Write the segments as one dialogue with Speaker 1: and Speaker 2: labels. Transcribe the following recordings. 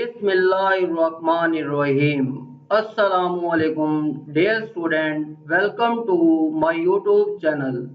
Speaker 1: Bismillahirrahmanirrahim. Assalamu Alaikum, dear student. Welcome to my YouTube channel.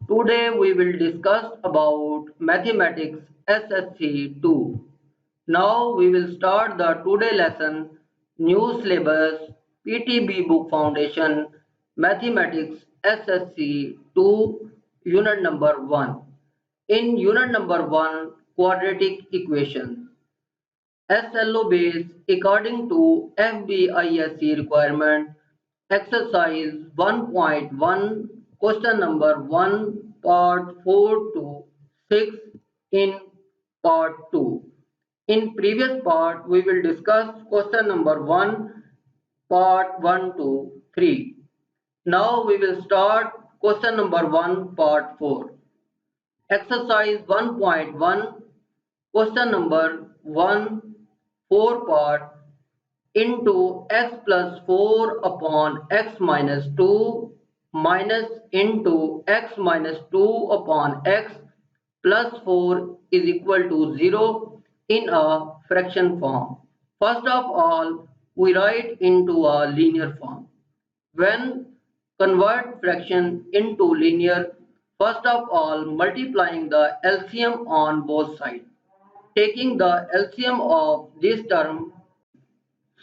Speaker 1: Today we will discuss about mathematics SSC-II. Now we will start the today lesson new syllabus PTB book foundation mathematics SSC-II unit number 1. In unit number 1 quadratic equations. SLO base according to FBISC requirement exercise 1.1 question number 1 part 4 to 6 in part 2. In previous part we will discuss question number 1 part 1 to 3. Now we will start question number 1 part 4. Exercise 1.1 question number 1 4 part into x plus 4 upon x minus 2 minus into x minus 2 upon x plus 4 is equal to 0 in a fraction form. First of all, we write into a linear form. When convert fraction into linear, first of all multiplying the LCM on both sides. Taking the LCM of this term,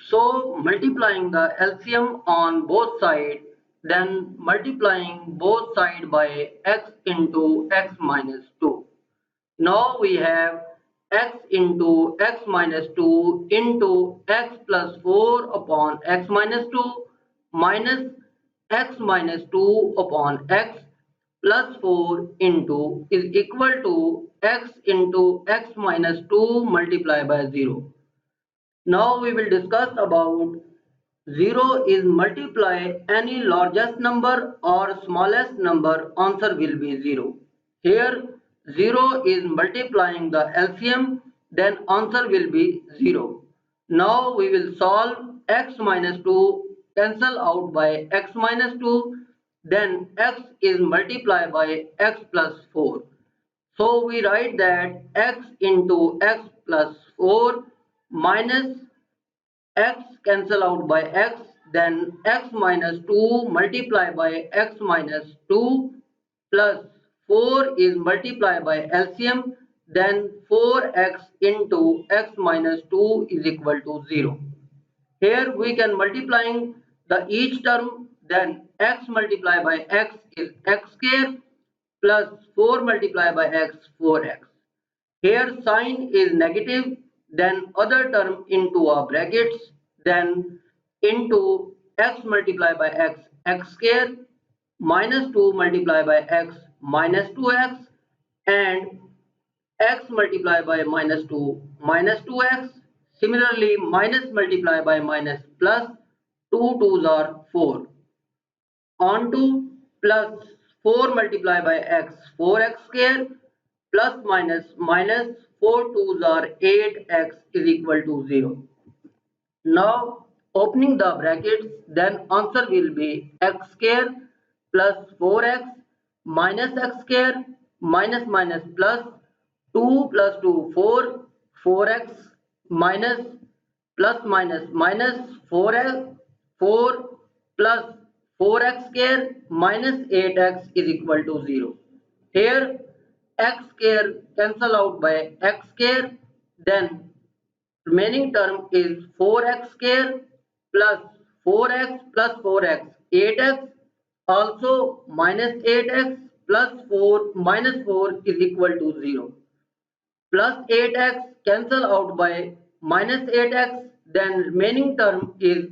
Speaker 1: so multiplying the LCM on both sides, then multiplying both sides by x into x minus 2. Now we have x into x minus 2 into x plus 4 upon x minus 2 minus x minus 2 upon x plus 4 into is equal to x into x minus 2 multiplied by 0. Now we will discuss about 0 is multiply any largest number or smallest number, answer will be 0. Here 0 is multiplying the LCM, then answer will be 0. Now we will solve x minus 2 cancel out by x minus 2, then x is multiplied by x plus 4. So we write that x into x plus 4 minus x cancel out by x, then x minus 2 multiply by x minus 2 plus 4 is multiplied by LCM, then 4x into x minus 2 is equal to 0. Here we can multiplying the each term, then x multiplied by x is x square plus 4 multiplied by x 4x. Here sign is negative, then other term into a brackets, then into x multiplied by x x square minus 2 multiplied by x minus 2x and x multiplied by minus 2 minus 2x. Similarly, minus multiplied by minus plus 2 2s are 4 onto plus 4 multiplied by x 4x square plus minus minus 4 2s are 8x is equal to 0. Now opening the brackets, then answer will be x square plus 4x minus x square minus minus plus 2 plus 2 4 4x minus plus minus minus 4x 4 plus 4x square minus 8x is equal to 0. Here x square cancel out by x square, then remaining term is 4x square plus 4x plus 4x 8x, also minus 8x plus 4 minus 4 is equal to 0. Plus 8x cancel out by minus 8x, then remaining term is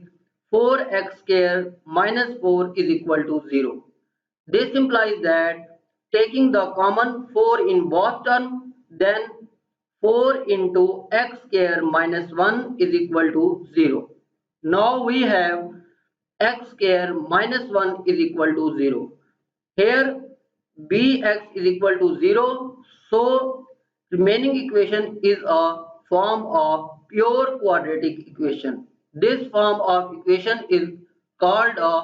Speaker 1: 4x square minus 4 is equal to 0. This implies that taking the common 4 in both terms, then 4 into x square minus 1 is equal to 0. Now we have x square minus 1 is equal to 0. Here bx is equal to 0. So remaining equation is a form of pure quadratic equation. This form of equation is called a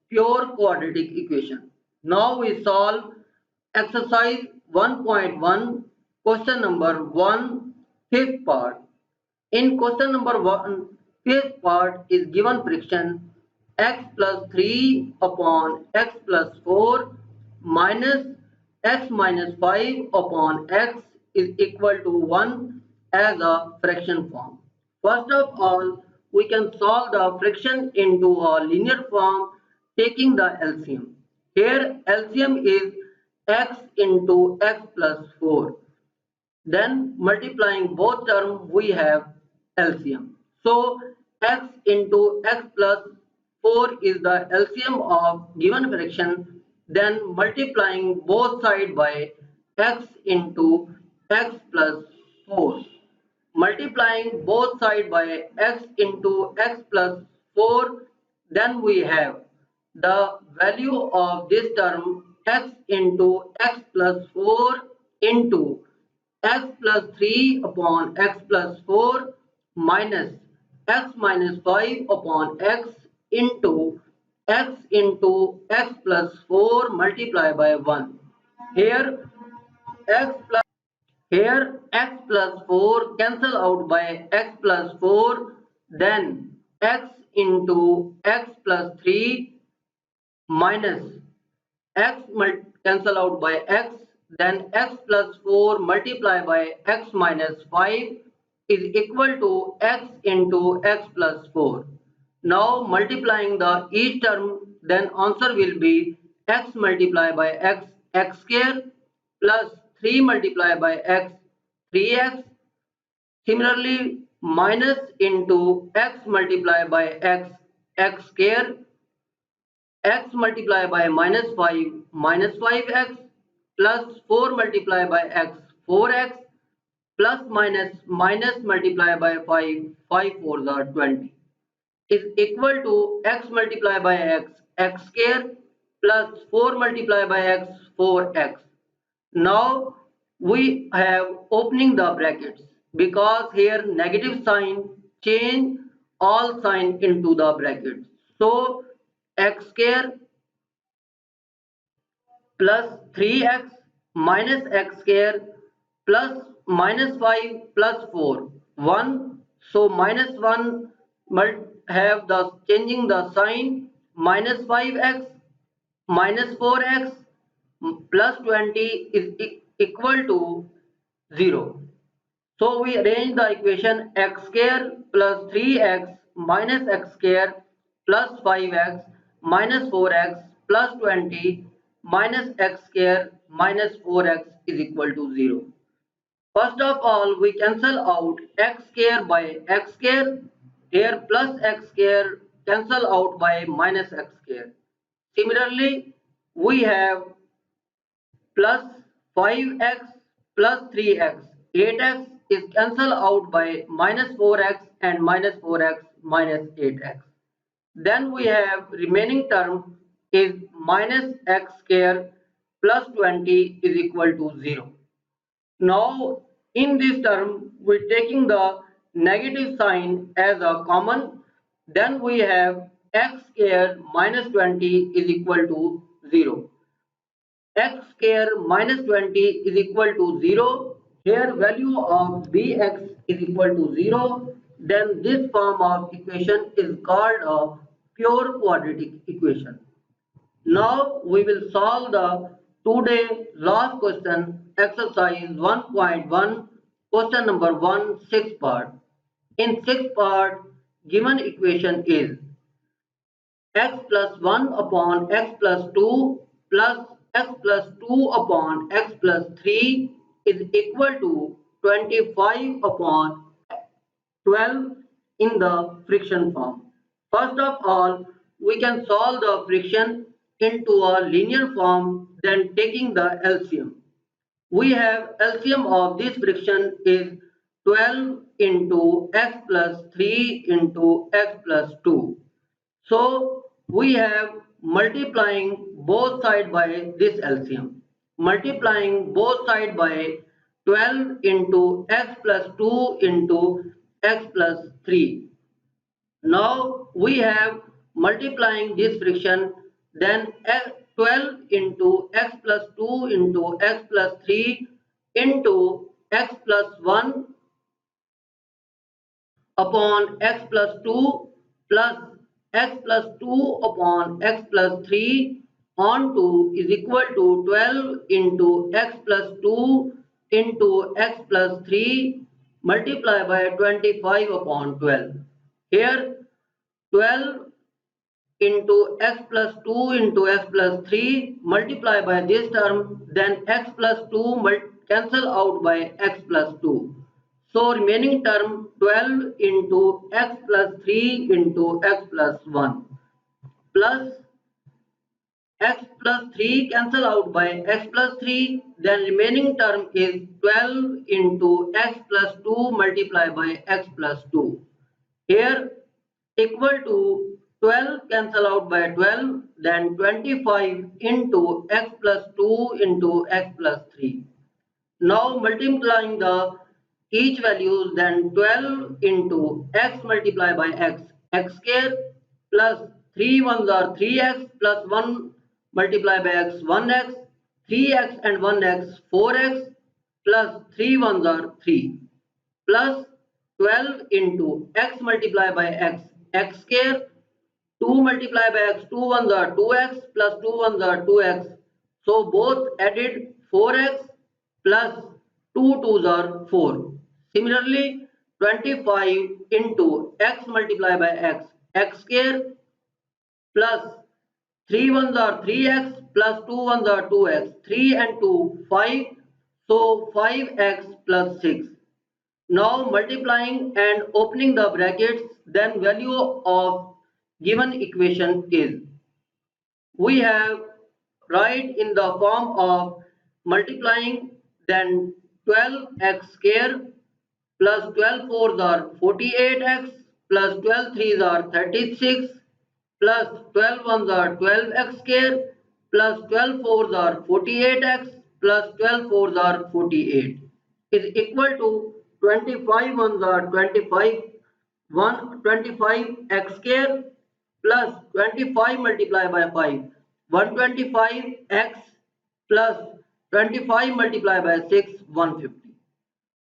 Speaker 1: pure quadratic equation. Now we solve exercise 1.1 question number 1 fifth part In question number 1, first part is given friction x plus 3 upon x plus 4 minus x minus 5 upon x is equal to 1 as a fraction form. First of all, we can solve the fraction into a linear form taking the LCM. Here LCM is x into x plus 4. Then multiplying both terms we have LCM. So x into x plus 4 is the LCM of given fraction. Then multiplying both sides by x into x plus 4. Multiplying both sides by x into x plus 4, then we have the value of this term x into x plus 4 into x plus 3 upon x plus 4 minus x minus 5 upon x into x plus 4 multiplied by 1. Here x plus here x plus 4 cancel out by x plus 4, then x into x plus 3 minus x cancel out by x, then x plus 4 multiplied by x minus 5 is equal to x into x plus 4. Now multiplying the each term, then answer will be x multiplied by x square plus 3 multiplied by x, 3x. Similarly, minus into x multiplied by x square, x multiplied by minus 5, minus 5x, plus 4 multiplied by x, 4x, plus minus multiplied by 5, 5 for the 20, is equal to x multiplied by x square, plus 4 multiplied by x, 4x. Now we have opening the brackets because here negative sign change all sign into the brackets. So x square plus 3x minus x square plus minus 5 plus 4 1. So minus 1 have the changing the sign, minus 5x minus 4x plus 20 is equal to 0. So we arrange the equation x square plus 3x minus x square plus 5x minus 4x plus 20 minus x square minus 4x is equal to 0. First of all, we cancel out x square by x square. Here plus x square cancel out by minus x square. Similarly, we have plus 5x plus 3x. 8x is cancelled out by minus 4x and minus 4x minus 8x. Then we have remaining term is minus x square plus 20 is equal to 0. Now in this term we are taking the negative sign as a common, then we have x square minus 20 is equal to 0. X square minus 20 is equal to 0. Here value of bx is equal to 0. Then this form of equation is called a pure quadratic equation. Now we will solve the today last question, exercise 1.1, question number 1, 6th part. In 6th part, given equation is x plus 1 upon x plus 2 plus x plus 2 upon x plus 3 is equal to 25 upon 12 in the friction form. First of all, we can solve the friction into a linear form, then taking the LCM. We have LCM of this friction is 12 into x plus 3 into x plus 2. So we have multiplying both sides by this LCM. Multiplying both sides by 12 into x plus 2 into x plus 3. Now we have multiplying this friction, then 12 into x plus 2 into x plus 3 into x plus 1 upon x plus 2 plus x plus 2 upon x plus 3 on 2 is equal to 12 into x plus 2 into x plus 3 multiplied by 25 upon 12. Here 12 into x plus 2 into x plus 3 multiply by this term, then x plus 2 cancel out by x plus 2. So remaining term 12 into x plus 3 into x plus 1 plus x plus 3 cancel out by x plus 3, then remaining term is 12 into x plus 2 multiplied by x plus 2. Here equal to 12 cancel out by 12, then 25 into x plus 2 into x plus 3. Now multiplying the each values, then 12 into x multiplied by x square plus 3 ones are 3x plus 1 multiplied by x 1x, 3x and 1x 4x plus 3 ones are 3 plus 12 into x multiplied by x square, 2 multiplied by x, 2 ones are 2x plus 2 ones are 2x. So both added 4x plus 2 twos are 4. Similarly, 25 into x multiplied by x square plus 3 ones are 3x plus 2 ones are 2x. 3 and 2, 5. So 5x plus 6. Now multiplying and opening the brackets, then value of given equation is, we have write in the form of multiplying, then 12x square plus 12 fours are 48x plus 12 threes are 36 plus 12 ones are 12x square plus 12 fours are 48x plus 12 fours are 48 is equal to 25 ones are 25 125 x square plus 25 multiplied by 5 125 x plus 25 multiplied by 6 150.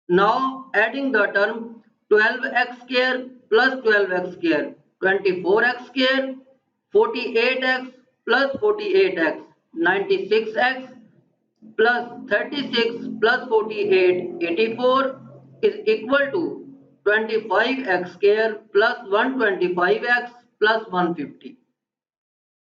Speaker 1: Now adding the term 12x square plus 12x square, 24x square, 48x plus 48x, 96x plus 36 plus 48, 84 is equal to 25x square plus 125x plus 150.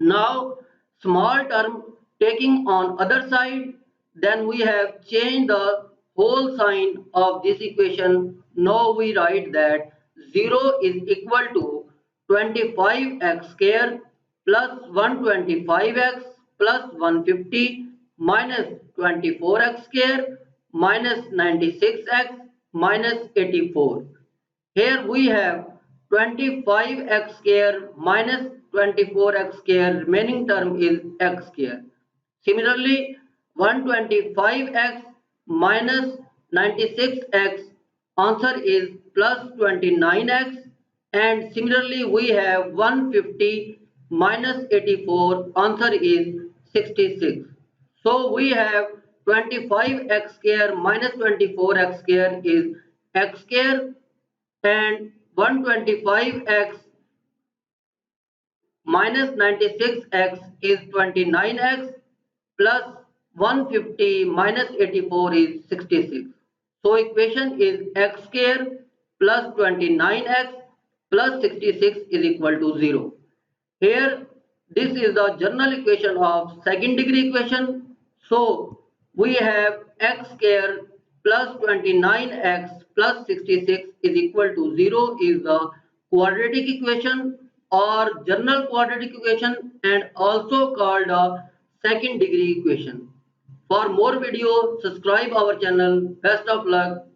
Speaker 1: Now small term taking on other side, then we have changed the whole sign of this equation. Now we write that 0 is equal to 25x square plus 125x plus 150 minus 24x square minus 96x minus 84. Here we have 25x square minus 24x square, remaining term is x square. Similarly, 125x minus 96x, answer is plus 29x, and similarly we have 150 minus 84, answer is 66. So we have 25x square minus 24x square is x square, and 125x minus 96x is 29x plus 150 minus 84 is 66. So equation is x square plus 29x plus 66 is equal to 0. Here this is the general equation of second degree equation. So we have x square plus 29x plus 66 is equal to 0 is the quadratic equation or general quadratic equation, and also called a second degree equation. For more videos, subscribe our channel. Best of luck.